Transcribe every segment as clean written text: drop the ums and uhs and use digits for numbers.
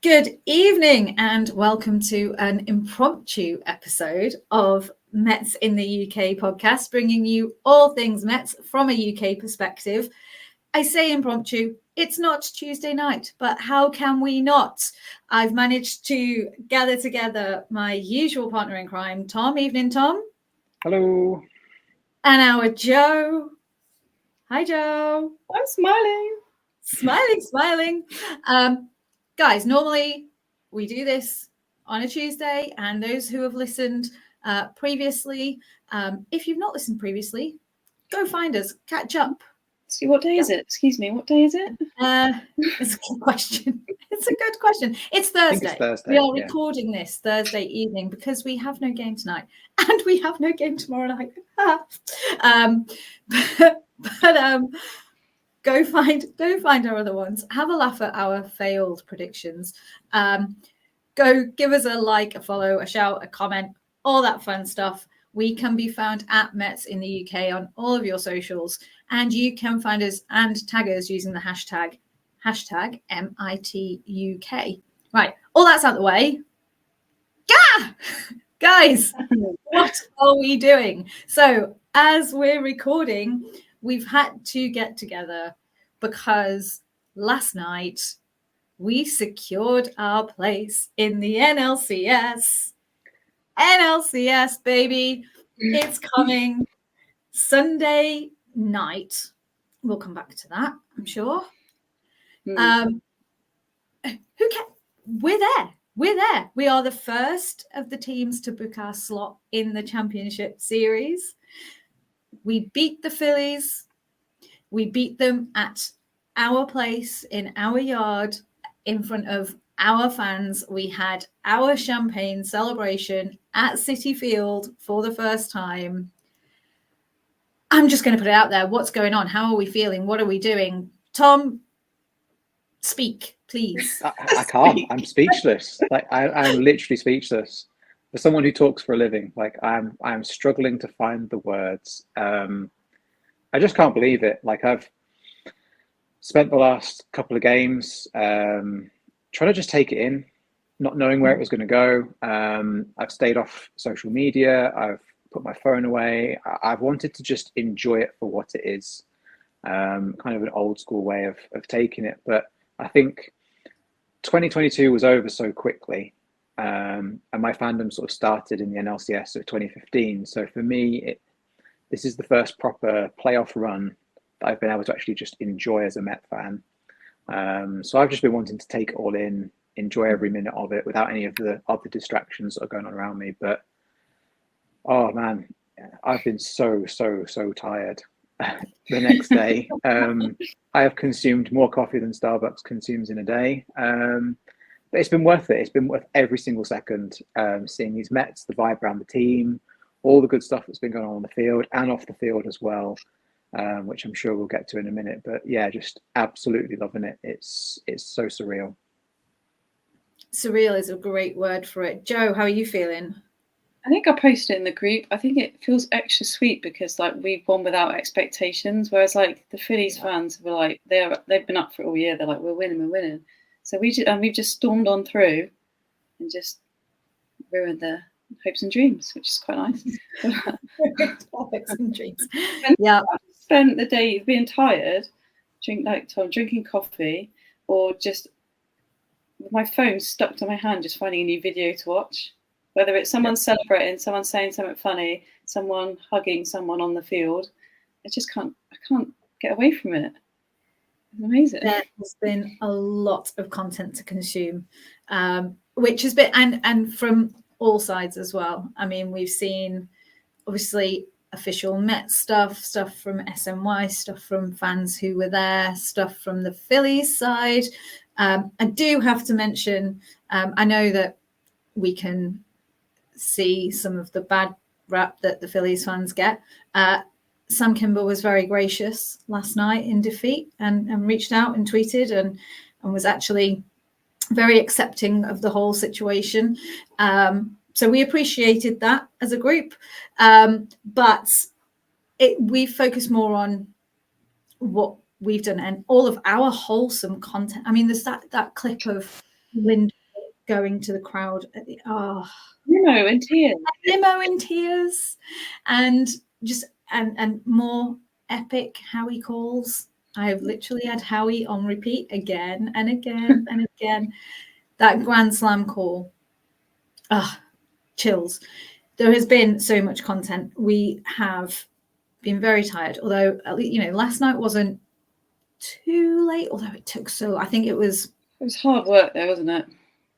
Good evening and welcome to an impromptu episode of Mets in the UK podcast, bringing you all things Mets from a UK perspective. I say impromptu, it's not Tuesday night, but how can we not? I've managed to gather together my usual partner in crime, Tom. Evening, Tom. Hello. And our Joe. Hi, Joe. I'm smiling. Smiling. Guys, normally we do this on a Tuesday, and those who have listened previously, if you've not listened previously, go find us, catch up. See, what day is it? Excuse me, what day is it? It's a good question. It's a good question. It's Thursday. We are recording this Thursday evening because we have no game tonight, and we have no game tomorrow night. Go find our other ones. Have a laugh at our failed predictions. Go give us a like, a follow, a shout, a comment, all that fun stuff. We can be found at Mets in the UK on all of your socials, and you can find us and tag us using the hashtag MITUK. Right, all that's out the way. Gah! Guys, what are we doing? So as we're recording, we've had to get together because last night we secured our place in the NLCS. NLCS, baby. It's coming Sunday night. We'll come back to that, I'm sure. Who can? We're there. We are the first of the teams to book our slot in the championship series. We beat the Phillies. We beat them at our place in our yard in front of our fans. We had our champagne celebration at Citi Field for the first time. I'm just going to put it out there. What's going on? How are we feeling? What are we doing? Tom, speak, please. I can't. I'm speechless. I'm literally speechless. For someone who talks for a living, I'm struggling to find the words. I just can't believe it. I've spent the last couple of games trying to just take it in, not knowing where it was going to go. I've stayed off social media. I've put my phone away. I've wanted to just enjoy it for what it is. Kind of an old school way of taking it. But I think 2022 was over so quickly. And my fandom sort of started in the NLCS of 2015. So for me, this is the first proper playoff run that I've been able to actually just enjoy as a Met fan. So I've just been wanting to take it all in, enjoy every minute of it without any of the other distractions that are going on around me. But, oh man, I've been so tired the next day. I have consumed more coffee than Starbucks consumes in a day. But it's been worth it. It's been worth every single second, seeing these Mets, the vibe around the team, all the good stuff that's been going on the field and off the field as well, which I'm sure we'll get to in a minute. But yeah, just absolutely loving it. It's so surreal. Surreal is a great word for it. Joe, how are you feeling? I think I posted it in the group. I think it feels extra sweet because we've won without expectations, whereas the Phillies fans were they've been up for it all year. They're like, we're winning. So we've just stormed on through and just ruined their hopes and dreams, which is quite nice. Hopes and dreams. Yeah. I spent the day being tired, drinking coffee, or just with my phone stuck to my hand, just finding a new video to watch. Whether it's someone celebrating, someone saying something funny, someone hugging someone on the field, I can't get away from it. It's amazing. There has been a lot of content to consume, which has been and from all sides as well. I mean, we've seen obviously official Met stuff from SNY, stuff from fans who were there, stuff from the Phillies side. I do have to mention, I know that we can see some of the bad rap that the Phillies fans get. Sam Kimber was very gracious last night in defeat and reached out and tweeted and was actually very accepting of the whole situation. So we appreciated that as a group. But we focus more on what we've done and all of our wholesome content. I mean, there's that clip of Linda going to the crowd at the limo in tears. Limo in tears, and just and more epic Howie calls. I have literally had Howie on repeat again and again and again. That Grand Slam call, chills. There has been so much content. We have been very tired, although last night wasn't too late, although it took so. I think it was hard work though, wasn't it?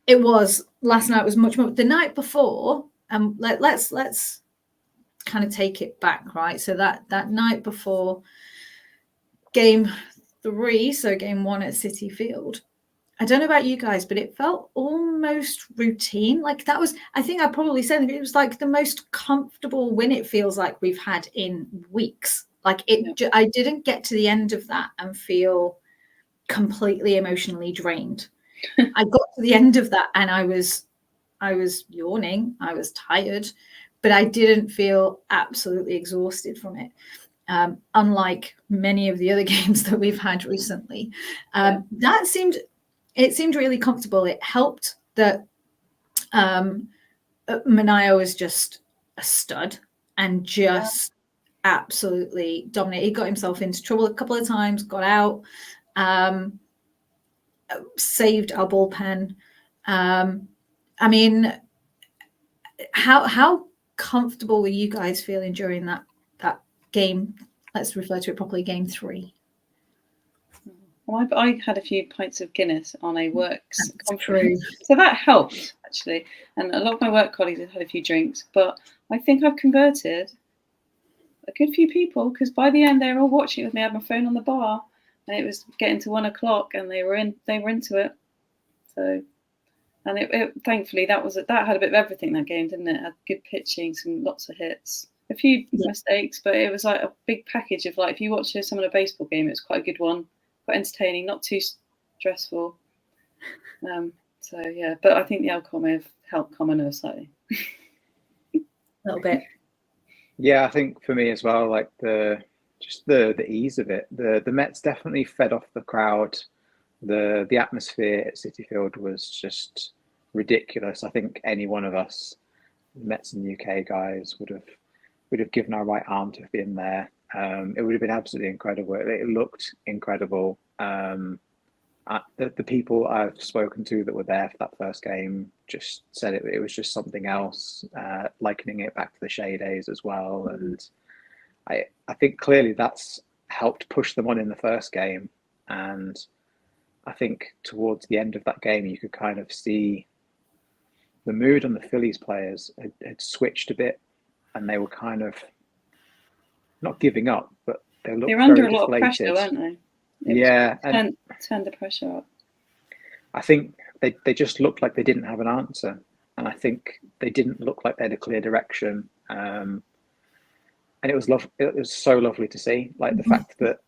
It was. Last night was much more. The night before, let's kind of take it back, right? So that night before game 3, so game 1 at City Field, I don't know about you guys, but it felt almost routine. Like that was, I think I probably said it was like the most comfortable win it feels like we've had in weeks. Like I didn't get to the end of that and feel completely emotionally drained. I got to the end of that and I was yawning. I was tired, but I didn't feel absolutely exhausted from it. Unlike many of the other games that we've had recently, it seemed really comfortable. It helped that Manaya was just a stud and just absolutely dominated. He got himself into trouble a couple of times, got out, saved our bullpen. I mean, how comfortable were you guys feeling during that game? Let's refer to it properly, game 3. Well, I had a few pints of Guinness on a works conference, so that helped actually. And a lot of my work colleagues have had a few drinks, but I think I've converted a good few people because by the end they were all watching with me. I had my phone on the bar, and it was getting to 1 o'clock, and they were into it. So, and it thankfully that had a bit of everything that game, didn't it? It had good pitching, lots of hits, a few mistakes, but it was like a big package of like if you watch some of the baseball game, it was quite a good one. Quite entertaining, not too stressful. So yeah, but I think the alcohol may have helped calm my nerves slightly. A little bit. Yeah, I think for me as well, like the ease of it. The Mets definitely fed off the crowd. The atmosphere at Citi Field was just ridiculous. I think any one of us, Mets and UK guys, would have given our right arm to have been there. It would have been absolutely incredible. It looked incredible. The people I've spoken to that were there for that first game just said it was just something else, likening it back to the Shea days as well. And I think clearly that's helped push them on in the first game. And I think towards the end of that game, you could kind of see the mood on the Phillies players had switched a bit, and they were kind of not giving up, but they looked very under a deflated. lot of pressure, weren't they? And turned the pressure up. I think they just looked like they didn't have an answer, and I think they didn't look like they had a clear direction. And it was It was so lovely to see, like the fact that.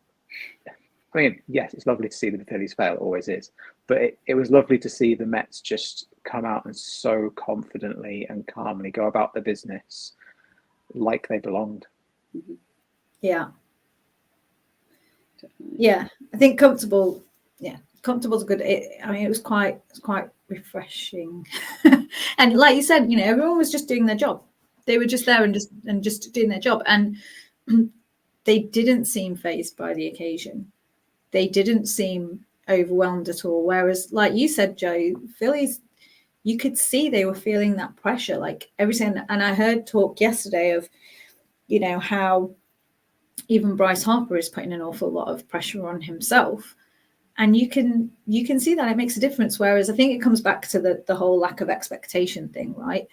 I mean, yes, it's lovely to see the Phillies fail. It always is, but it was lovely to see the Mets just come out and so confidently and calmly go about their business, like they belonged. Mm-hmm. Yeah. Definitely. Yeah, I think comfortable. Yeah, comfortable's good. It was quite refreshing, and like you said, everyone was just doing their job. They were just there and just doing their job, and they didn't seem fazed by the occasion. They didn't seem overwhelmed at all. Whereas, like you said, Joe, Phillies, you could see they were feeling that pressure, like everything. And I heard talk yesterday of, how even Bryce Harper is putting an awful lot of pressure on himself. And you can see that it makes a difference. Whereas I think it comes back to the whole lack of expectation thing, right?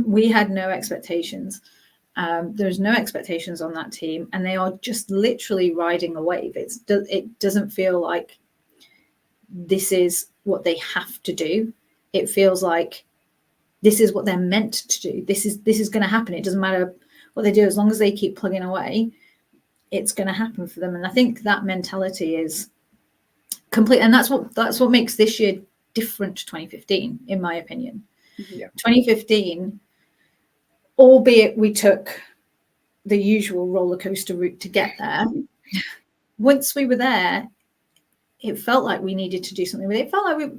We had no expectations. There's no expectations on that team, and they are just literally riding a wave. It doesn't feel like this is what they have to do. It feels like this is what they're meant to do. This is going to happen. It doesn't matter what they do, as long as they keep plugging away, it's going to happen for them. And I think that mentality is complete, and that's what makes this year different to 2015, in my opinion. Yeah. 2015, albeit we took the usual roller coaster route to get there. Once we were there, it felt like we needed to do something with it. It felt like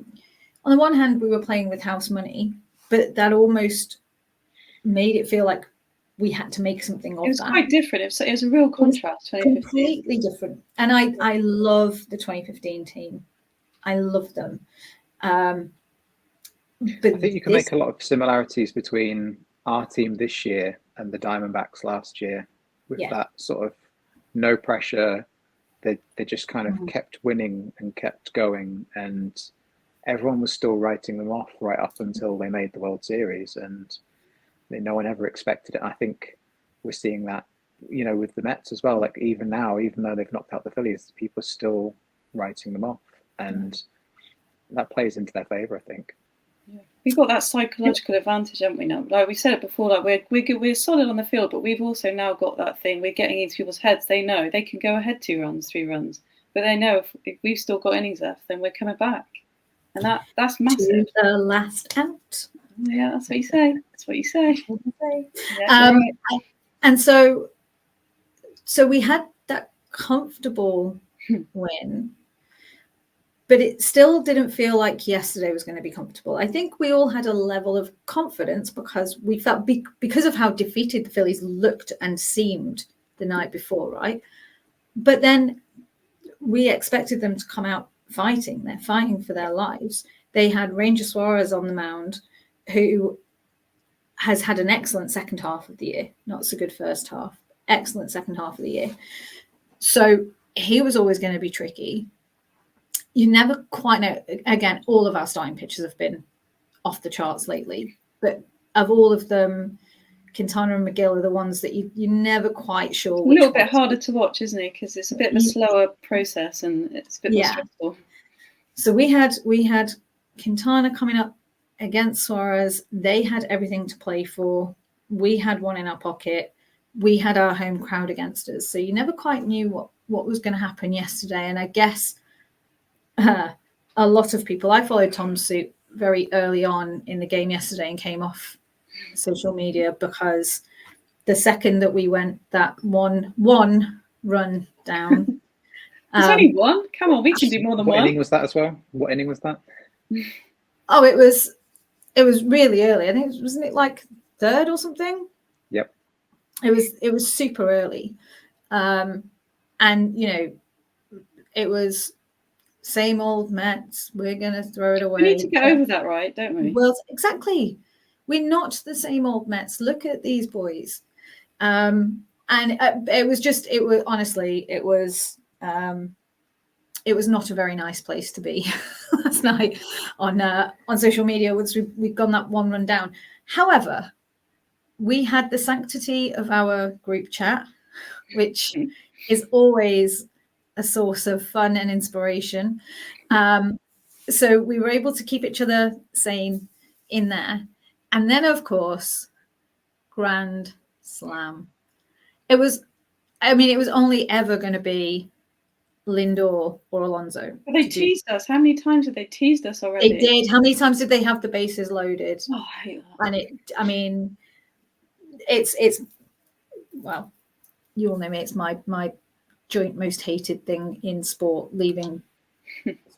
on the one hand, we were playing with house money, but that almost made it feel like we had to make something of that. It was quite different. It was a real contrast. Completely different. And I love the 2015 team. I love them. But I think you can make a lot of similarities between our team this year and the Diamondbacks last year, with that sort of no pressure. They just kind of kept winning and kept going, and everyone was still writing them off right up until they made the World Series, and no one ever expected it. I think we're seeing that, with the Mets as well. Like even now, even though they've knocked out the Phillies, people are still writing them off, and that plays into their favor, I think. Yeah. We've got that psychological advantage, haven't we now? Like we said it before, like we're solid on the field, but we've also now got that thing. We're getting into people's heads. They know they can go ahead 2 runs, 3 runs, but they know if we've still got innings left, then we're coming back, and that's massive. To the last out. Yeah, that's what you say. That's what you say. Yeah, right. And so we had that comfortable win. But it still didn't feel like yesterday was going to be comfortable. I think we all had a level of confidence because we felt because of how defeated the Phillies looked and seemed the night before, right? But then we expected them to come out fighting. They're fighting for their lives. They had Ranger Suarez on the mound, who has had an excellent second half of the year. Not so good first half. Excellent second half of the year. So he was always going to be tricky. You never quite know. Again, all of our starting pitchers have been off the charts lately. But of all of them, Quintana and McGill are the ones that you're never quite sure. It's a little bit harder to watch, isn't it? Because it's a bit of a slower process and it's a bit more stressful. So we had Quintana coming up against Suarez. They had everything to play for. We had one in our pocket. We had our home crowd against us. So you never quite knew what was going to happen yesterday. And I guess a lot of people, I followed Tom's suit very early on in the game yesterday and came off social media because the second that we went that one run down. There's only one? Come on, we can do more than one. What inning was that as well? What inning was that? Oh, it was really early. I think wasn't it like third or something? Yep. It was super early. And it was same old Mets. We're going to throw it away. We need to get over that, right? Don't we? Well, exactly. We're not the same old Mets. Look at these boys. And it was not a very nice place to be last night on social media once we've gone that one run down. However, we had the sanctity of our group chat, which is always a source of fun and inspiration. So we were able to keep each other sane in there. And then, of course, Grand Slam. It was only ever going to be Lindor or Alonso. But they teased us. How many times have they teased us already? They did. How many times did they have the bases loaded? Oh, I hate that. It's well, you all know me. It's my joint most hated thing in sport, leaving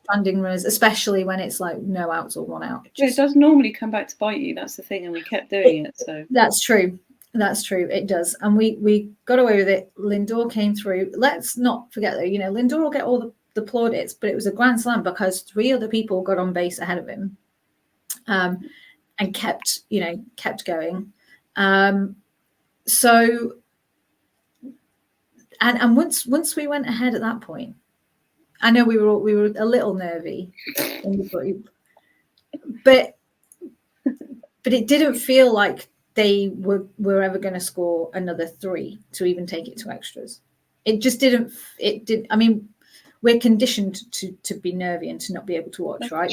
standing runners, especially when it's like no outs or one out. It does normally come back to bite you. That's the thing, and we kept doing it. So that's true. It does, and we got away with it. Lindor came through. Let's not forget though. Lindor will get all the plaudits, but it was a grand slam because 3 other people got on base ahead of him, and kept going. So. And once we went ahead at that point, I know we were a little nervy in the group, but it didn't feel like they were ever going to score another 3 to even take it to extras. It just didn't. It did. I mean, we're conditioned to be nervy and to not be able to watch, right?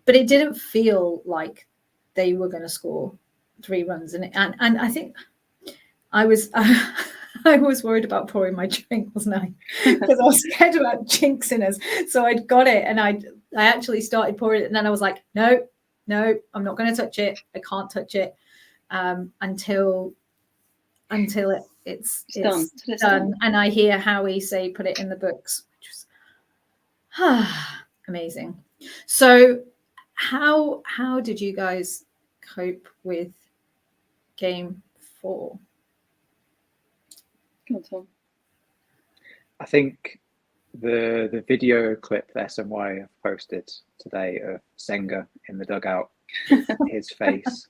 But it didn't feel like they were going to score 3 runs, and I think I was. I was worried about pouring my drink, wasn't I? Because I was scared about jinxing us. So I'd got it and I actually started pouring it. And then I was like, no, I'm not going to touch it. I can't touch it until it's done. And I hear Howie say, put it in the books. Which was, Amazing. So how did you guys cope with game 4? Come on, Tom. I think the video clip that SMY have posted today of Senga in the dugout, his face.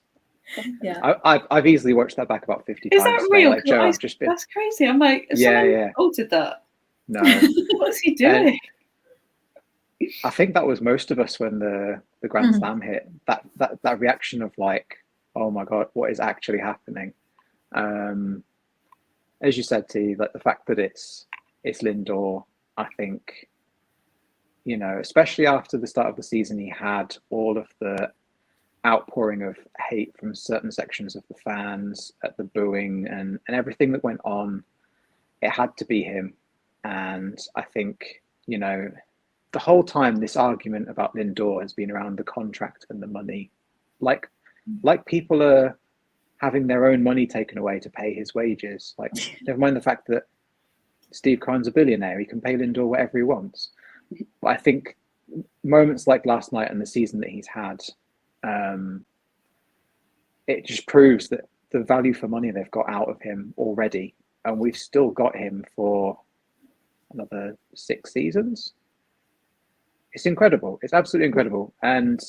Yeah. I've easily watched that back about 50 Is times. that real? Like, Joe, I've just been... That's crazy. I'm like, someone altered that. No. What's he doing? I think that was most of us when the Grand Slam hit. That reaction of like, oh my God, what is actually happening? As you said, T, like the fact that it's Lindor, I think, you know, especially after the start of the season, he had all of the outpouring of hate from certain sections of the fans at the booing and everything that went on. It had to be him. And I think, you know, the whole time this argument about Lindor has been around the contract and the money. Like people are having their own money taken away to pay his wages. Like, never mind the fact that Steve Kearns a billionaire, he can pay Lindor whatever he wants. But I think moments like last night and the season that he's had, it just proves that the value for money they've got out of him already, and we've still got him for another 6 seasons. It's incredible. It's absolutely incredible. And,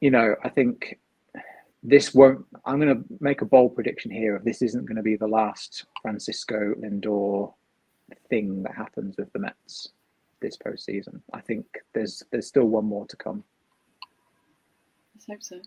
you know, I think this won't, I'm going to make a bold prediction here of this isn't going to be the last Francisco Lindor thing that happens with the Mets this postseason. I think there's still one more to come. Let's hope so.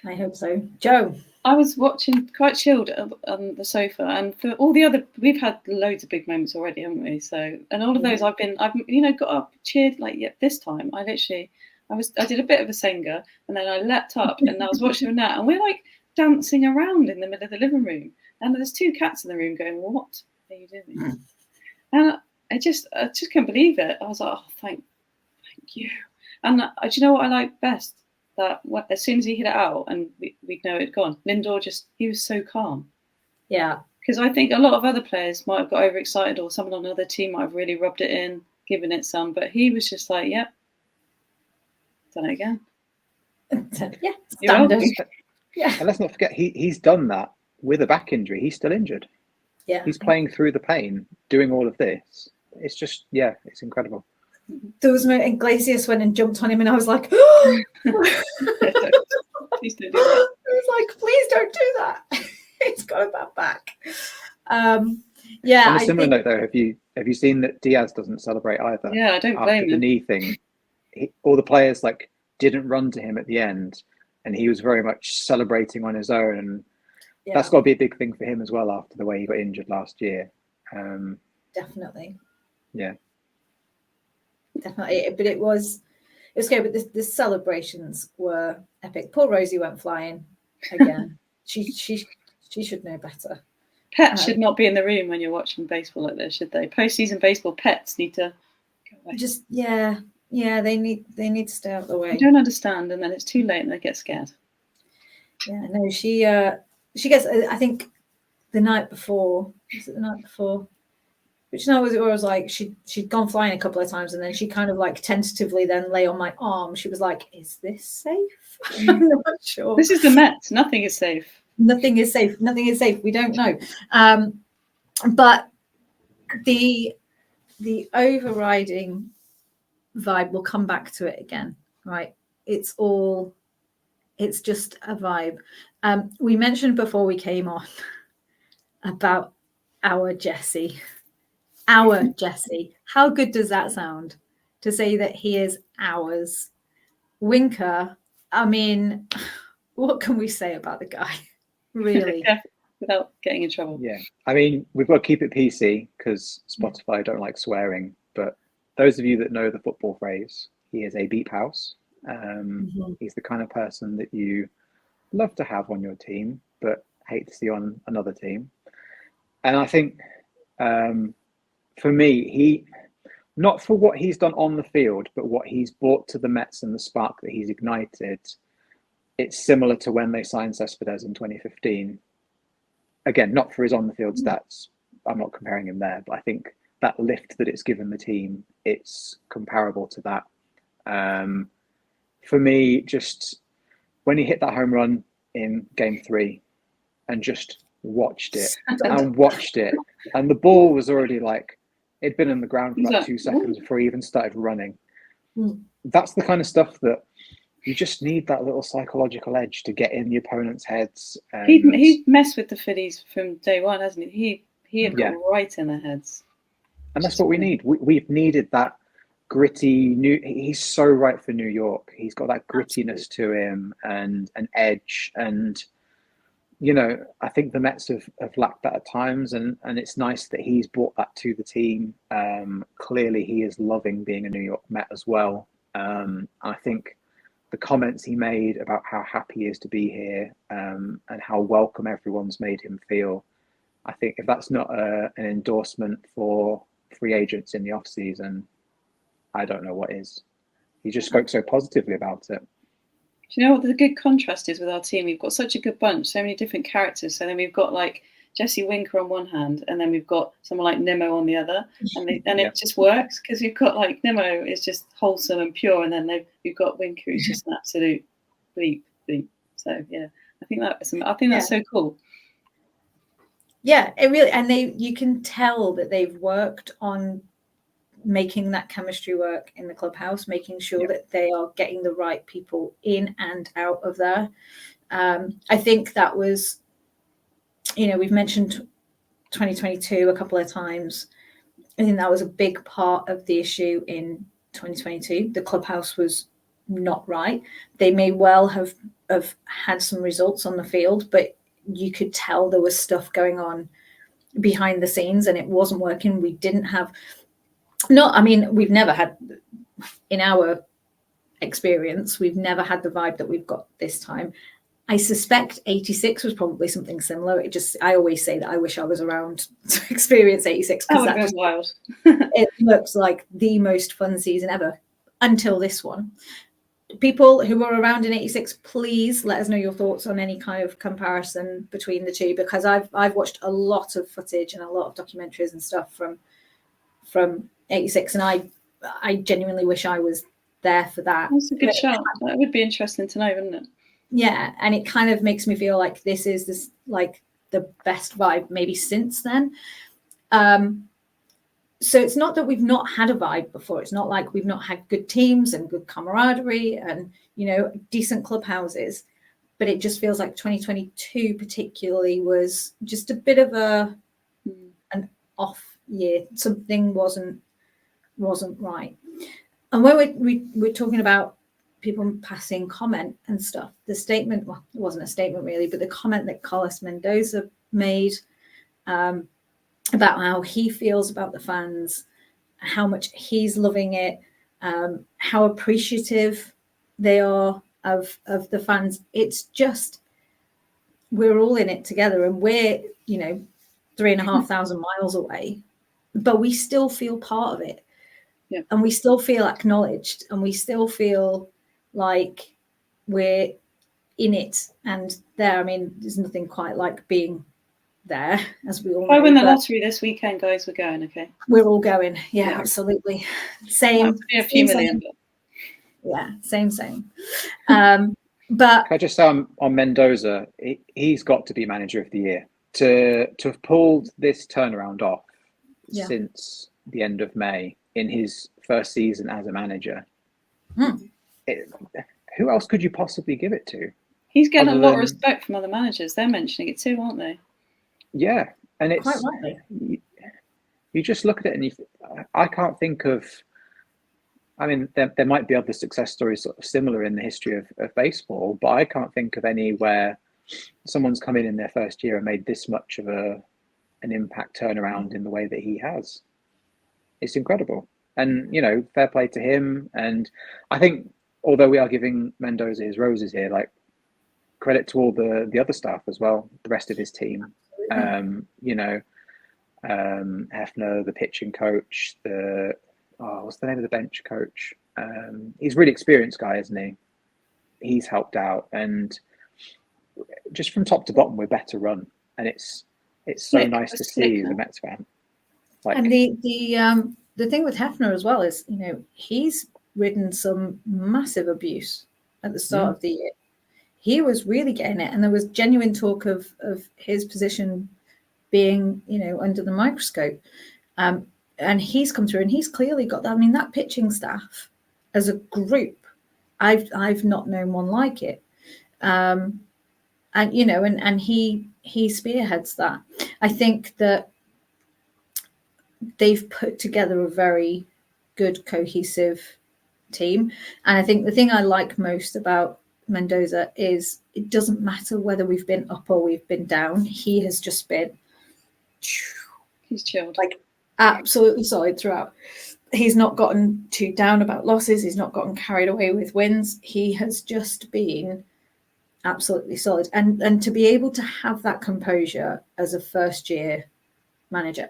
I hope so. Joe? I was watching quite chilled on the sofa, and for all the other, we've had loads of big moments already, haven't we? So, and all of those, I've you know, got up, cheered. Like, yeah, this time I did a bit of a Senga, and then I leapt up and I was watching that, and we're like dancing around in the middle of the living room, and there's 2 cats in the room going, "What are you doing?" And I just couldn't believe it. I was like, "Oh, thank you." And do you know what I like best? That as soon as he hit it out and we'd know it'd gone, Lindor he was so calm. Yeah. Because I think a lot of other players might have got overexcited, or someone on another team might have really rubbed it in, given it some, but he was just like, yep, done it again. Yeah, standard. Yeah. And let's not forget, he's done that with a back injury. He's still injured. Yeah. He's playing through the pain, doing all of this. It's just, yeah, it's incredible. There was and Iglesias went and jumped on him, and I was like, oh! Please don't do that. I was like, please don't do that. He's got a bad back. Yeah. On a similar note, though, have you seen that Diaz doesn't celebrate either? Yeah, I don't blame him. The knee thing, all the players like didn't run to him at the end, and he was very much celebrating on his own, and that's got to be a big thing for him as well after the way he got injured last year. Definitely. Yeah. Definitely, but it was good. But the celebrations were epic. Poor Rosie went flying again. she should know better. Pets should not be in the room when you're watching baseball like this, should they? Postseason baseball, pets need to go away. Just they need to stay out of the way. I don't understand, and then it's too late, and they get scared. Yeah, no, she gets. I think the night before. Was it the night before? Which night was it? Where I was like, she'd gone flying a couple of times, and then she kind of like tentatively then lay on my arm. She was like, "Is this safe?" I'm not sure. This is the Mets. Nothing is safe. Nothing is safe. Nothing is safe. We don't know. But the overriding vibe, we'll come back to it again, right? It's just a vibe. We mentioned before we came on about our Jesse. Our Jesse. How good does that sound? To say that he is ours. Winker, I mean, what can we say about the guy? Really? Without getting in trouble. Yeah. I mean, we've got to keep it PC because Spotify don't like swearing. But those of you that know the football phrase, he is a beep house. He's the kind of person that you love to have on your team, but hate to see on another team. And I think for me, he, not for what he's done on the field, but what he's brought to the Mets and the spark that he's ignited, it's similar to when they signed Cespedes in 2015. Again, not for his on-the-field stats. I'm not comparing him there, but I think that lift that it's given the team, it's comparable to that. For me, just when he hit that home run in Game 3 and just watched it and watched it, and the ball was already like, it'd been on the ground for about 2 seconds before he even started running. That's the kind of stuff that you just need, that little psychological edge to get in the opponent's heads. He's messed with the Phillies from day one, hasn't he? He had got right in their heads. And that's what we need. We've needed that gritty he's so right for New York. He's got that grittiness to him and an edge. And, you know, I think the Mets have lacked that at times. And it's nice that he's brought that to the team. Clearly, he is loving being a New York Met as well. I think the comments he made about how happy he is to be here and how welcome everyone's made him feel, I think if that's not an endorsement for free agents in the off season, I don't know what is. He just spoke so positively about it. Do you know what the good contrast is with our team? We've got such a good bunch, so many different characters. So then we've got like Jesse Winker on one hand, and then we've got someone like Nimmo on the other, and it just works because we've got like Nimmo is just wholesome and pure, and then we've got Winker who's just an absolute bleep. So yeah, I think that's so cool. Yeah, it really, and you can tell that they've worked on making that chemistry work in the clubhouse, making sure that they are getting the right people in and out of there. I think that was, you know, we've mentioned 2022 a couple of times. I think that was a big part of the issue in 2022. The clubhouse was not right. They may well have had some results on the field, but you could tell there was stuff going on behind the scenes and it wasn't working. We didn't have, we've never had, in our experience, we've never had the vibe that we've got this time. I suspect 86 was probably something similar. I always say that I wish I was around to experience 86 because that just wild. It looks like the most fun season ever until this one. People who were around in 86, please let us know your thoughts on any kind of comparison between the two, because I've watched a lot of footage and a lot of documentaries and stuff from 86, and I genuinely wish I was there for that. That's a good shot. That would be interesting to know, wouldn't it? Yeah, and it kind of makes me feel like this is like the best vibe maybe since then. So it's not that we've not had a vibe before. It's not like we've not had good teams and good camaraderie and, you know, decent clubhouses. But it just feels like 2022 particularly was just a bit of an off year. Something wasn't right. And when we're talking about people passing comment and stuff, the statement, well, it wasn't a statement really, but the comment that Carlos Mendoza made about how he feels about the fans, how much he's loving it, how appreciative they are of the fans. It's just, we're all in it together, and we're, you know, 3,500 miles away, but we still feel part of it. Yeah. And we still feel acknowledged, and we still feel like we're in it and there. I mean, there's nothing quite like being there, as we all know. If I win the lottery this weekend, guys, we're going, okay? We're all going. Yeah. Absolutely. Same. A few million. Yeah, same. But can I just say on Mendoza, he's got to be manager of the year. To have pulled this turnaround off since the end of May in his first season as a manager, who else could you possibly give it to? He's getting a lot of respect from other managers. They're mentioning it too, aren't they? Yeah, and it's quite rightly. You just look at it and I can't think of. I mean, there might be other success stories sort of similar in the history of baseball, but I can't think of any where someone's come in their first year and made this much of an impact turnaround in the way that he has. It's incredible. And, you know, fair play to him. And I think, although we are giving Mendoza his roses here, like, credit to all the other staff as well, the rest of his team. You know, Hefner, the pitching coach, what's the name of the bench coach? He's a really experienced guy, isn't he? He's helped out, and just from top to bottom, we're better run, and it's so nice to see the Mets fan. Like, and the thing with Hefner as well is, he's ridden some massive abuse at the start of the year. He was really getting it, and there was genuine talk of his position being, under the microscope. And he's come through, and he's clearly got that. I mean, that pitching staff as a group, I've not known one like it. And he spearheads that. I think that they've put together a very good, cohesive team. And I think the thing I like most about Mendoza is it doesn't matter whether we've been up or we've been down. He has just been, he's chilled, like, absolutely solid throughout. He's not gotten too down about losses. He's not gotten carried away with wins. He has just been absolutely solid. And to be able to have that composure as a first year manager,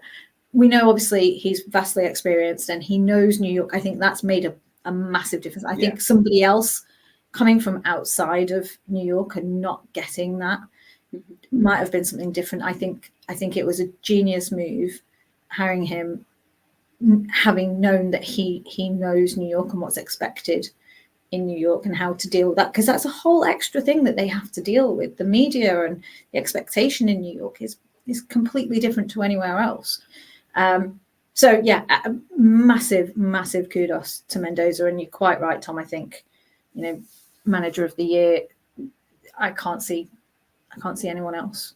we know obviously he's vastly experienced and he knows New York. I think that's made a massive difference. I think somebody else coming from outside of New York and not getting that might have been something different. I think it was a genius move hiring him, having known that he knows New York and what's expected in New York and how to deal with that, because that's a whole extra thing that they have to deal with. The media and the expectation in New York is completely different to anywhere else. So yeah, massive kudos to Mendoza. And you're quite right, Tom. I think, manager of the year, I can't see anyone else.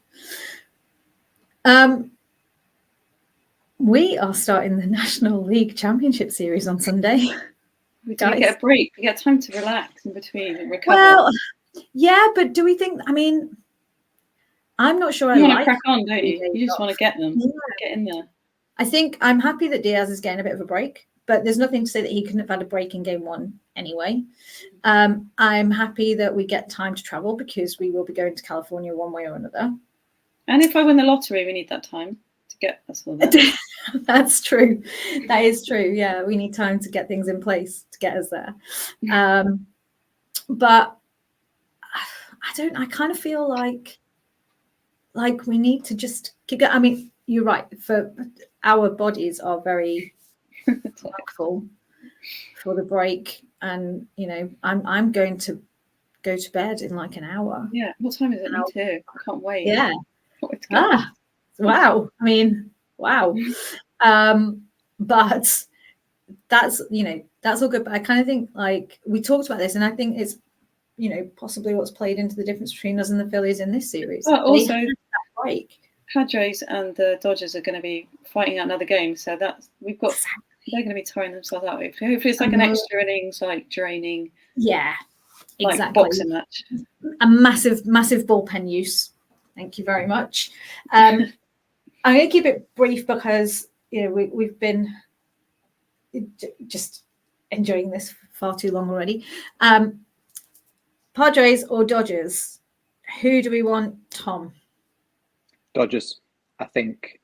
We are starting the National League Championship Series on Sunday. We get a break. We get time to relax in between and recover. Well, yeah, but do we think? I mean, I'm not sure. You want to crack on, don't you? You just want to get them, get in there. I think I'm happy that Diaz is getting a bit of a break, but there's nothing to say that he couldn't have had a break in game one anyway. I'm happy that we get time to travel because we will be going to California one way or another. And if I win the lottery, we need that time to get us all there. That's true. That is true. Yeah, we need time to get things in place to get us there. But I kind of feel like we need to just keep going. I mean, you're right. For our bodies are very thankful for the break, and I'm going to go to bed in like an hour. Yeah. What time is it? Me too. I can't wait. Yeah. Wow. I mean, wow. But that's all good. But I kind of think, like, we talked about this, and I think it's possibly what's played into the difference between us and the Phillies in this series. Well, also, that break. Padres and the Dodgers are going to be fighting out another game, so they're going to be tiring themselves out. Hopefully, it's like an extra innings, like draining. Yeah, exactly. Like boxing match. A massive bullpen use. Thank you very much. I'm going to keep it brief because we've been just enjoying this far too long already. Padres or Dodgers? Who do we want, Tom? Dodgers. I think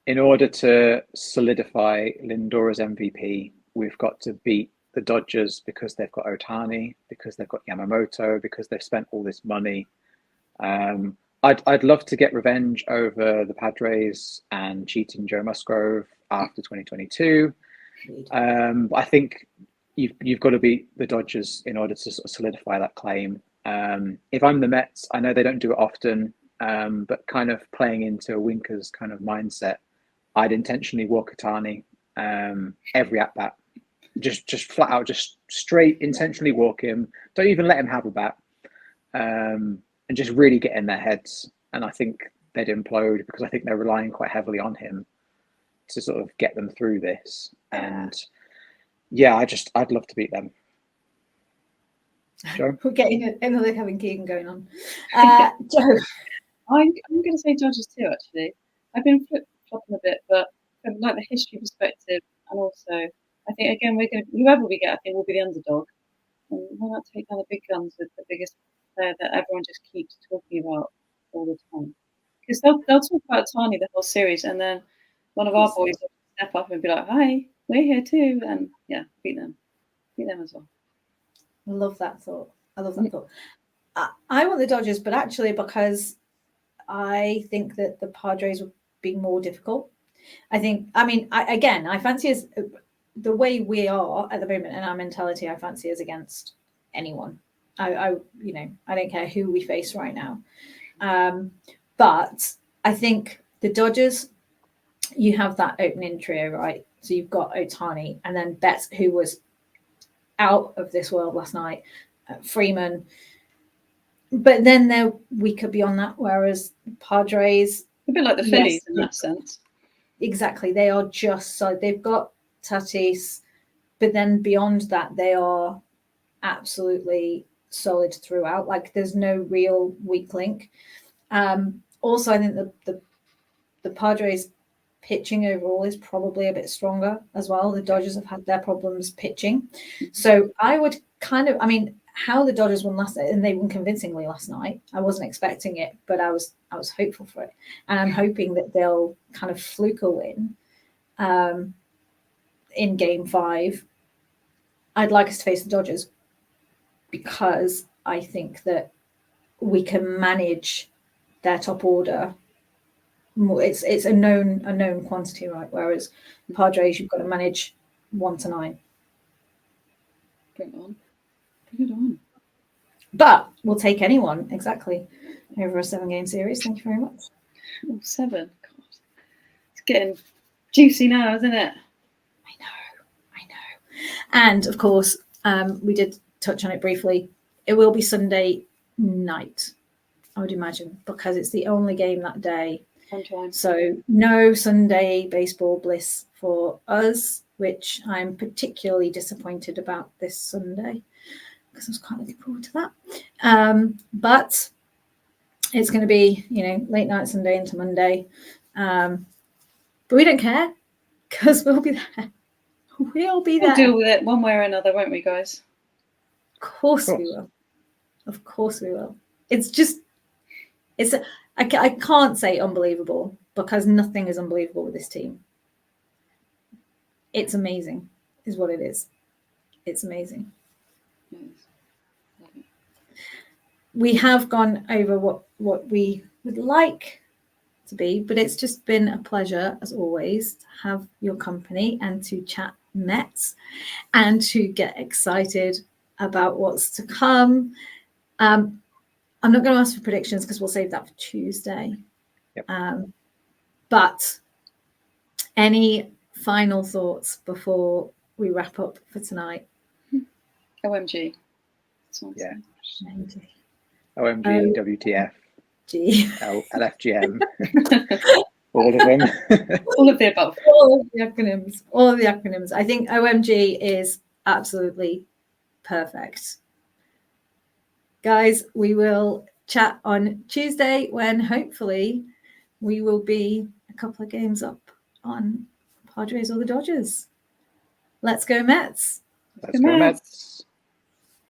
in order to solidify Lindor as MVP, we've got to beat the Dodgers because they've got Ohtani, because they've got Yamamoto, because they've spent all this money. I'd love to get revenge over the Padres and cheating Joe Musgrove after 2022. But I think you've got to beat the Dodgers in order to sort of solidify that claim. If I'm the Mets, I know they don't do it often, but kind of playing into Winker's kind of mindset, I'd intentionally walk Ohtani every at bat, just flat out, just straight intentionally walk him. Don't even let him have a bat, and just really get in their heads. And I think they'd implode because I think they're relying quite heavily on him to sort of get them through this. And yeah, I'd love to beat them. Joe? We're getting another Kevin Keegan going on. Joe? I'm going to say Dodgers too, actually. I've been flip-flopping a bit, but from like the history perspective, and also I think again whoever we get, I think will be the underdog. And why not take down the big guns with the biggest player that everyone just keeps talking about all the time? Because they'll talk about Ohtani the whole series, and then one of our boys will step up and be like, "Hi, we're here too," and yeah, beat them as well. I love that thought. I want the Dodgers, but actually because I think that the Padres would be more difficult. I think, I mean, I fancy us, the way we are at the moment and our mentality, I fancy us against anyone. I don't care who we face right now. But I think the Dodgers, you have that opening trio, right? So you've got Ohtani and then Betts, who was out of this world last night, Freeman. But then they're weaker beyond that, whereas Padres, a bit like the Phillies in that sense. Exactly. They are just so they've got Tatis, but then beyond that, they are absolutely solid throughout. Like there's no real weak link. Also, I think the Padres pitching overall is probably a bit stronger as well. The Dodgers have had their problems pitching. So I would how the Dodgers won last night, and they won convincingly last night. I wasn't expecting it, but I was hopeful for it. And I'm hoping that they'll kind of fluke a win in game 5. I'd like us to face the Dodgers because I think that we can manage their top order. It's a known quantity, right? Whereas Padres, you've got to manage 1 to 9. Bring it on. But we'll take anyone exactly over a 7-game series. Thank you very much. Oh, 7. God, it's getting juicy now, isn't it? I know. And of course, we did touch on it briefly. It will be Sunday night, I would imagine, because it's the only game that day. So no Sunday baseball bliss for us, which I'm particularly disappointed about this Sunday because I was quite looking forward to that. But it's going to be, late night Sunday into Monday. But we don't care because we'll be there. We'll deal with it one way or another, won't we, guys? Of course we will. Of course we will. It's just, I can't say unbelievable because nothing is unbelievable with this team. It's amazing, is what it is. It's amazing. Yes. We have gone over what we would like to be, but it's just been a pleasure, as always, to have your company and to chat Mets and to get excited about what's to come. I'm not going to ask for predictions because we'll save that for Tuesday. Yep. But any final thoughts before we wrap up for tonight? OMG. Yeah. OMG. OMG, WTF, LFGM, all of them. All of the above. All of the acronyms. I think OMG is absolutely perfect. Guys, we will chat on Tuesday when hopefully we will be a couple of games up on Padres or the Dodgers. Let's go Mets. Let's go Mets.